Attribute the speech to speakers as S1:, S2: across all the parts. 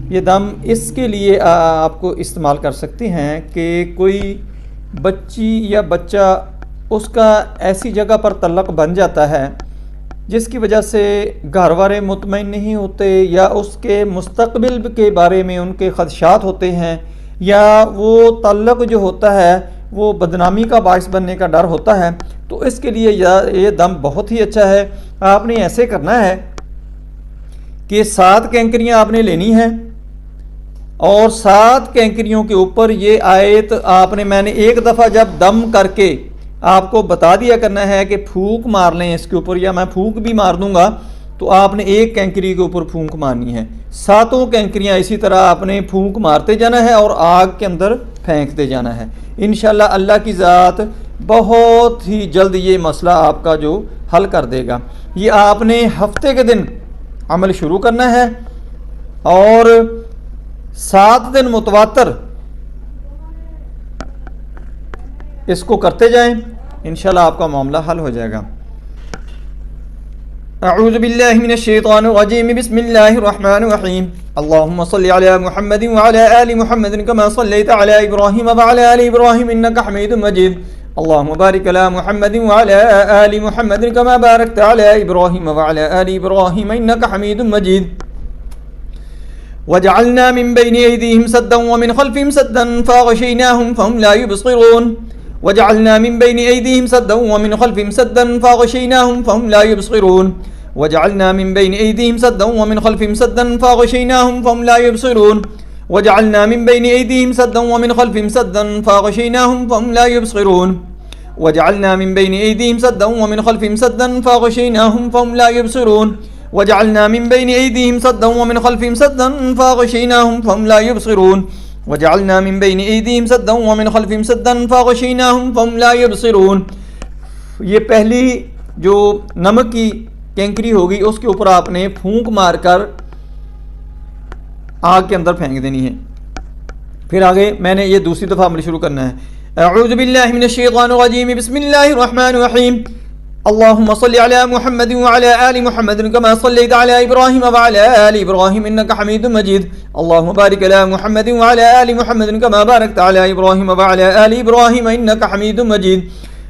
S1: ये दम इसके लिए आपको इस्तेमाल कर सकते हैं कि कोई बच्ची या बच्चा उसका ऐसी जगह पर तल्लक बन जाता है जिसकी वजह से घर वाले मुतमईन नहीं होते, या उसके मुस्तकबिल के बारे में उनके ख़दशात होते हैं, या वो तल्लक जो होता है वो बदनामी का बायस बनने का डर होता है। तो इसके लिए ये दम बहुत ही अच्छा है। आपने ऐसे करना है कि 7 कैंकरियाँ आपने लेनी है और 7 कैंकरियों के ऊपर ये आयत आपने, मैंने एक दफ़ा जब दम करके आपको बता दिया करना है कि फूंक मार लें इसके ऊपर, या मैं फूंक भी मार दूंगा, तो आपने एक कैंकरी के ऊपर फूंक मारनी है। 7 कैंकरियाँ इसी तरह आपने फूंक मारते जाना है और आग के अंदर फेंकते जाना है। इंशाल्लाह अल्लाह की ज़ात बहुत ही जल्द ये मसला आपका जो हल कर देगा। ये आपने हफ्ते के दिन अमल शुरू करना है और 7 दिन मुतवातर इसको करते जाएं, इंशाल्लाह आपका मामला हल हो जाएगा। अऊज़ु बिल्लाहि मिनश शैतानिर रजीम, बिस्मिल्लाहिर रहमानिर रहीम। अल्लाहुम्मा सल्लि अला मुहम्मदिन व अला आलि मुहम्मदिन कमा सल्लैता अला इब्राहीम व अला आलि इब्राहीम इन्नका हमीदुम मजीद। अल्लाहुम्मा बारिक अला मुहम्मदिन व अला आलि मुहम्मदिन कमा बारकता अला इब्राहीम व अला आलि इब्राहीम इन्नका हमीदुम मजीद। वजअलना मिन बैनि ऐदीहिम सद्दन व मिन खल्फिहिम सद्दन फगशयनाहुम फहुम ला युबसिरून। वजअलना मिन बैनि ऐदीहिम सद्दन व मिन खल्फिहिम सद्दन फगशयनाहुम फहुम ला युबसिरून। वजअलना मिन बैनि ऐदीहिम सद्दन व मिन खल्फिहिम सद्दन फगशयनाहुम फहुम ला युबसिरून। वजअलना मिन बैनि ऐदीहिम सद्दन व मिन खल्फिहिम सद्दन फगशयनाहुम फहुम ला युबसिरून। वजअलना मिन बैनि ऐदीहिम सद्दन व मिन खल्फिहिम सद्दन फगशयनाहुम फहुम ला युबसिरून। वजअलना मिन बैनि ऐदीहिम सद्दन व मिन खल्फिहिम सद्दन फगशयनाहुम फहुम ला युबसिरून। वजअलना मिन बैनि ऐदीहिम सद्दन व मिन खल्फिहिम सद्दन फगशयनाहुम फहुम ला युबसिरून। ये पहली जो नमक की कैंकरी होगी उसके ऊपर आपने फूंक मारकर आग के अंदर फेंक देनी है। फिर आगे मैंने ये दूसरी दफ़ा अमल शुरू करना है। अऊज़ु बिल्लाहि मिनश शैतानिर रजीम, बिस्मिल्लाहिर रहमानिर रहीम। अल्लाहुम्मा सल्लि अला मुहम्मदिन व अला आलि मुहम्मदिन कमा सल्लैता अला इब्राहीम व अला आलि इब्राहीम इन्नका हमीदुम मजीद। अल्लाहुम्मा बारिक अला मुहम्मदिन व अला आलि मुहम्मदिन कमा बारकता अला इब्राहीम व अला आलि इब्राहीम इन्नका हमीदुम मजीद।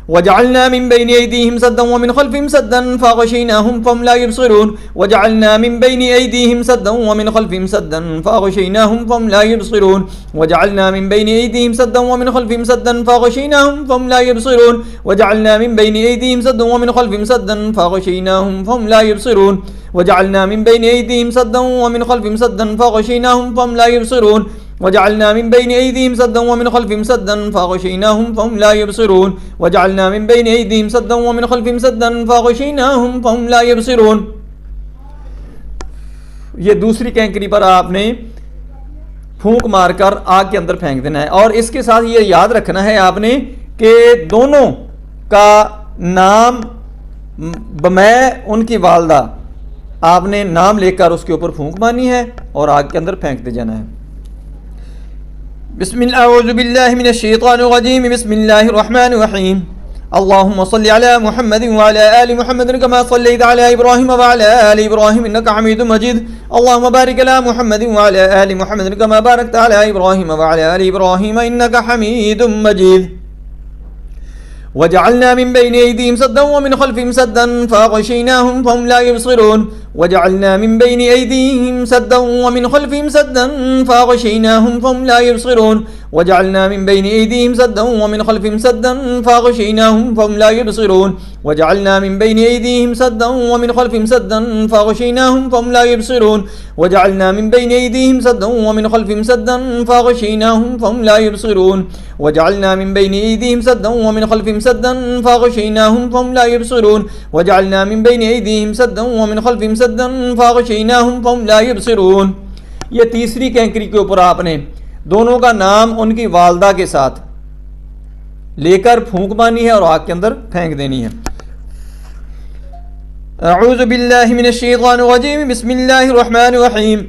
S1: वजअलना मिन बैनि ऐदीहिम सद्दन व मिन खल्फिहिम सद्दन फगशयनाहुम फहुम ला युबसिरून। वजअलना मिन बैनि ऐदीहिम सद्दन व मिन खल्फिहिम सद्दन फगशयनाहुम फहुम ला युबसिरून। वजअलना मिन बैनि ऐदीहिम सद्दन व मिन खल्फिहिम सद्दन फगशयनाहुम फहुम ला युबसिरून। वजअलना मिन बैनि ऐदीहिम सद्दन व मिन खल्फिहिम सद्दन फगशयनाहुम फहुम ला युबसिरून। वजअलना मिन बैनि ऐदीहिम सद्दन व मिन खल्फिहिम सद्दन फगशयनाहुम फहुम ला युबसिरून। वजअलना मिन बैनि ऐदीहिम सद्दन व मिन खल्फिहिम सद्दन फगशयनाहुम फहुम ला युबसिरून। वजअलना मिन बैनि ऐदीहिम सद्दन व मिन खल्फिहिम सद्दन फगशयनाहुम फहुम ला युबसिरून। ये दूसरी कैंकरी पर आपने फूंक मारकर आग के अंदर फेंक देना है। और इसके साथ ये याद रखना है आपने कि दोनों का नाम मैं उनकी वालदा आपने नाम लेकर उसके ऊपर फूंक मारनी है और आग के अंदर फेंकते जाना है। अऊज़ु बिल्लाहि मिनश शैतानिर रजीम, बिस्मिल्लाहिर रहमानिर रहीम। अल्लाहुम्मा सल्लि अला मुहम्मदिन व अला आलि मुहम्मदिन कमा सल्लैता अला इब्राहीम व अला आलि इब्राहीम इन्नका हमीदुम मजीद। अल्लाहुम्मा बारिक अला मुहम्मदिन व अला आलि मुहम्मदिन कमा बारकता अला इब्राहीम व अला आलि इब्राहीम इन्नका हमीदुम मजीद। वजअलना मिन बैनि ऐदीहिम सद्दन व मिन खल्फिहिम सद्दन फगशयनाहुम फहुम ला युबसिरून। वजअलना मिन बैनि ऐदीहिम सद्दन व मिन खल्फिहिम सद्दन फगशयनाहुम फहुम ला युबसिरून। वजअलना मिन बैनि ऐदीहिम सद्दन व मिन खल्फिहिम सद्दन फगशयनाहुम फहुम ला युबसिरून। वजअलना मिन बैनि ऐदीहिम सद्दन व मिन खल्फिहिम सद्दन फगशयनाहुम फहुम ला युबसिरून। वजअलना मिन बैनि ऐदीहिम सद्दन व मिन खल्फिहिम सद्दन फगशयनाहुम फहुम ला युबसिरून। वजअलना मिन बैनि ऐदीहिम सद्दन व मिन खल्फिहिम सद्दन फगशयनाहुम फहुम ला युबसिरून। वजअलना मिन बैनि ऐदीहिम सद्दन व मिन खल्फिहिम सद्दन फगशयनाहुम फहुम ला युबसिरून। ये तीसरी कैंकरी के ऊपर आपने दोनों का नाम उनकी वालदा के साथ लेकर फूंक मारनी है और आग के अंदर फेंक देनी है। अऊज़ु बिल्लाहि मिनश शैतानिर रजीम, बिस्मिल्लाहिर रहमानिर रहीम।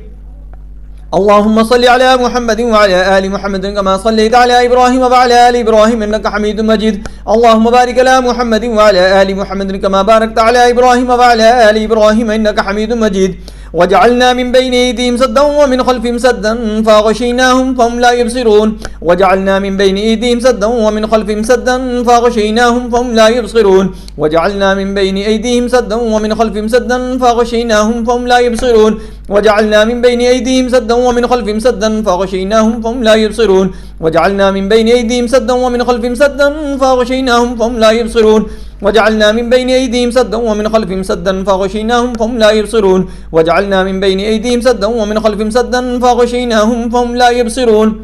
S1: अल्लाहुम्मा सल्लि अला मुहम्मदिन व अला आलि मुहम्मदिन कमा सल्लैता अला इब्राहीम व अला आलि इब्राहीम इन्नका हमीदुम मजीद। अल्लाहुम्मा बारिक अला मुहम्मदिन व अला आलि मुहम्मदिन कमा बारकता अला इब्राहीम व अला आलि इब्राहीम इन्नका हमीदुम मजीद। वजअलना मिन बैनि ऐदीहिम सद्दन व मिन खल्फिहिम सद्दन फगशयनाहुम फहुम ला युबसिरून वजअलना मिन बैनि ऐदीहिम सद्दन व मिन खल्फिहिम सद्दन फगशयनाहुम फहुम ला युबसिरून वजअलना मिन बैनि ऐदीहिम सद्दन व मिन खल्फिहिम सद्दन फगशयनाहुम फहुम ला युबसिरून वजअलना मिन बैनि ऐदीहिम सद्दन व मिन खल्फिहिम सद्दन फगशयनाहुम फहुम ला युबसिरून वजअलना मिन बैनि ऐदीहिम सद्दन व मिन खल्फिहिम सद्दन फगशयनाहुम फहुम ला युबसिरून वजअलना मिन बैनि ऐदीहिम सद्दन व मिन खल्फिहिम सद्दन फगशयनाहुम फहुम ला युबसिरून वजअलना मिन बैनि ऐदीहिम सद्दन व मिन खल्फिहिम सद्दन फगशयनाहुम फहुम ला युबसिरून।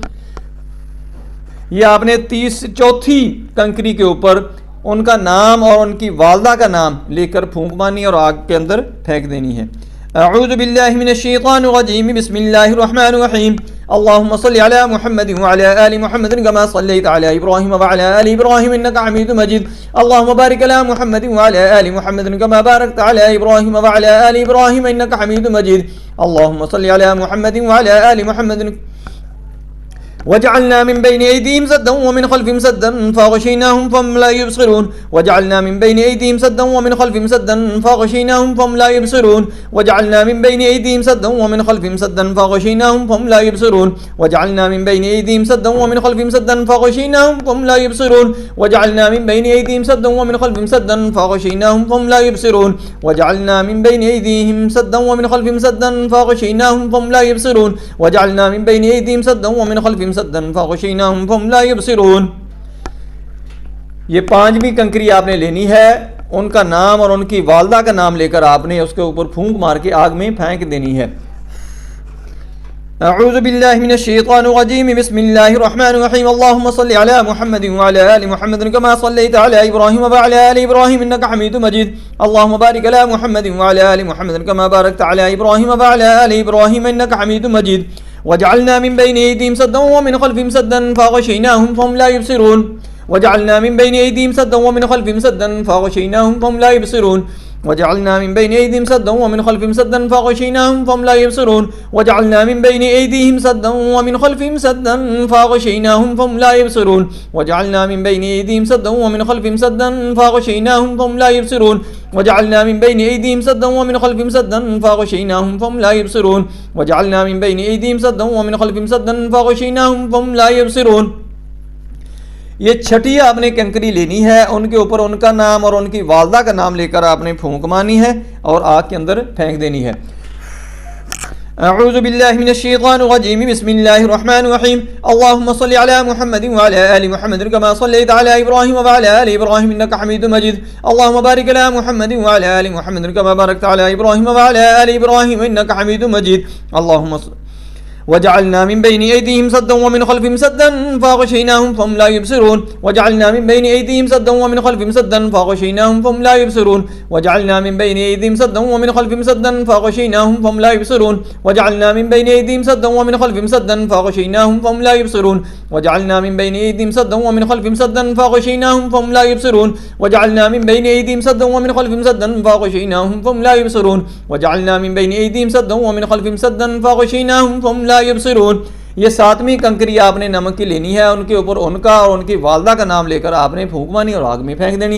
S1: ये आपने चौथी कंकरी के ऊपर उनका नाम और उनकी वालदा का नाम लेकर फूंक मारनी और आग के अंदर फेंक देनी है। अऊज़ु बिल्लाहि मिनश शैतानिर रजीम बिस्मिल्लाहिर रहमानिर रहीम अल्लाहुम्मा सल्लि अला मुहम्मदिन व अला आलि मुहम्मदिन कमा सल्लैता अला इब्राहीम व अला आलि इब्राहीम इन्नका हमीदुम मजीद अल्लाहुम्मा बारिक अला मुहम्मदिन व अला आलि मुहम्मदिन कमा बारकता अला इब्राहीम व अला आलि इब्राहीम इन्नका हमीदुम मजीद अल्लाहुम्मा सल्लि अला मुहम्मदिन व अला आलि मुहम्मदिन वजअलना मिन बैनि ऐदीहिम सद्दन व मिन खल्फिहिम सद्दन फगशयनाहुम फहुम ला युबसिरून वजअलना मिन बैनि ऐदीहिम सद्दन व मिन खल्फिहिम सद्दन फगशयनाहुम फहुम ला युबसिरून वजअलना मिन बैनि ऐदीहिम सद्दन व मिन खल्फिहिम सद्दन फगशयनाहुम फहुम ला युबसिरून वजअलना मिन बैनि ऐदीहिम सद्दन व मिन खल्फिहिम सद्दन फगशयनाहुम फहुम ला युबसिरून वजअलना मिन बैनि ऐदीहिम सद्दन व मिन खल्फिहिम सद्दन फगशयनाहुम फहुम ला युबसिरून वजअलना मिन बैनि ऐदीहिम सद्दन व मिन खल्फिहिम सद्दन फगशयनाहुम फहुम ला युबसिरून वजअलना मिन बैनि ऐदीहिम सद्दन व मिन खल्फिहिम सद्दन फगशयनाहुम फहुम ला युबसिरून। ये पांचवी कंकरी आपने लेनी है, उनका नाम और उनकी वालदा का नाम लेकर आपने उसके ऊपर फूंक मार के आग में फेंक देनी है। अऊज़ु बिल्लाहि मिनश शैतानिर रजीम बिस्मिल्लाहिर रहमानिर रहीम अल्लाहुम्मा सल्लि अला मुहम्मदिन व अला आलि मुहम्मदिन कमा सल्लैता अला इब्राहीम व अला आलि इब्राहीम इन्नका हमीदुम मजीद अल्लाहुम्मा बारिक अला मुहम्मदिन व अला आलि मुहम्मदिन कमा बारकता अला इब्राहीम व अला आलि इब्राहीम इन्नका हमीदुम मजीद वजअलना मिन बैनि ऐदीहिम सद्दन व मिन खल्फिहिम सद्दन फगशयनाहुम फहुम ला युबसिरून वजअलना मिन बैनि ऐदीहिम सद्दन व मिन खल्फिहिम सद्दन फगशयनाहुम फहुम ला युबसिरून वजअलना मिन बैनि ऐदीहिम सद्दन व मिन खल्फिहिम सद्दन फगशयनाहुम फहुम ला युबसिरून वजअलना मिन बैनि ऐदीहिम सद्दन व मिन खल्फिहिम सद्दन फगशयनाहुम फहुम ला युबसिरून वजअलना मिन बैनि ऐदीहिम सद्दन व मिन खल्फिहिम सद्दन फगशयनाहुम फहुम ला युबसिरून वजअलना मिन बैनि ऐदीहिम सद्दन व मिन खल्फिहिम सद्दन फगशयनाहुम फहुम ला युबसिरून वजअलना मिन बैनि ऐदीहिम सद्दन व मिन खल्फिहिम सद्दन फगशयनाहुम फहुम ला युबसिरून। ये छठी आपने कंकरी लेनी है, उनके ऊपर उनका नाम और उनकी वालदा का नाम लेकर आपने फूंक मारनी है और आग के अंदर फेंक देनी है। अऊज़ु बिल्लाहि मिनश शैतानिर रजीम बिस्मिल्लाहिर रहमानिर रहीम अल्लाहुम्मा सल्लि अला मुहम्मदिन व अला आलि मुहम्मदिन कमा सल्लैता अला इब्राहीम व अला आलि इब्राहीम इन्नका हमीदुम मजीद अल्लाहुम्मा बारिक अला मुहम्मदिन व अला आलि मुहम्मदिन कमा बारकता अला इब्राहीम व अला आलि इब्राहीम इन्नका हमीदुम मजीद अल्लाहुम्मा वजअलना मिन बैनि ऐदीहिम सद्दन व मिन खल्फिहिम सद्दन फगशयनाहुम फहुम ला युबसिरून वजअलना मिन बैनि ऐदीहिम सद्दन व मिन खल्फिहिम सद्दन फगशयनाहुम फहुम ला युबसिरून वजअलना मिन बैनि ऐदीहिम सद्दन व मिन खल्फिहिम सद्दन फगशयनाहुम फहुम ला युबसिरून वजअलना मिन बैनि ऐदीहिम सद्दन व मिन खल्फिहिम सद्दन फगशयनाहुम फहुम ला युबसिरून वजअलना मिन बैनि ऐदीहिम सद्दन व मिन खल्फिहिम सद्दन फगशयनाहुम फहुम ला युबसिरून वजअलना मिन बैनि ऐदीहिम सद्दन व मिन खल्फिहिम सद्दन फगशयनाहुम फहुम ला युबसिरून वजअलना मिन बैनि ऐदीहिम सद्दन व मिन खल्फिहिम सद्दन फगशयनाहुम फहुम ला युबसिरून। ये सातवीं कंकरी आपने नमक की लेनी है, उनके ऊपर उनका और उनकी वालदा का नाम लेकर आपने फूंक मारनी और आग में फेंक देनी।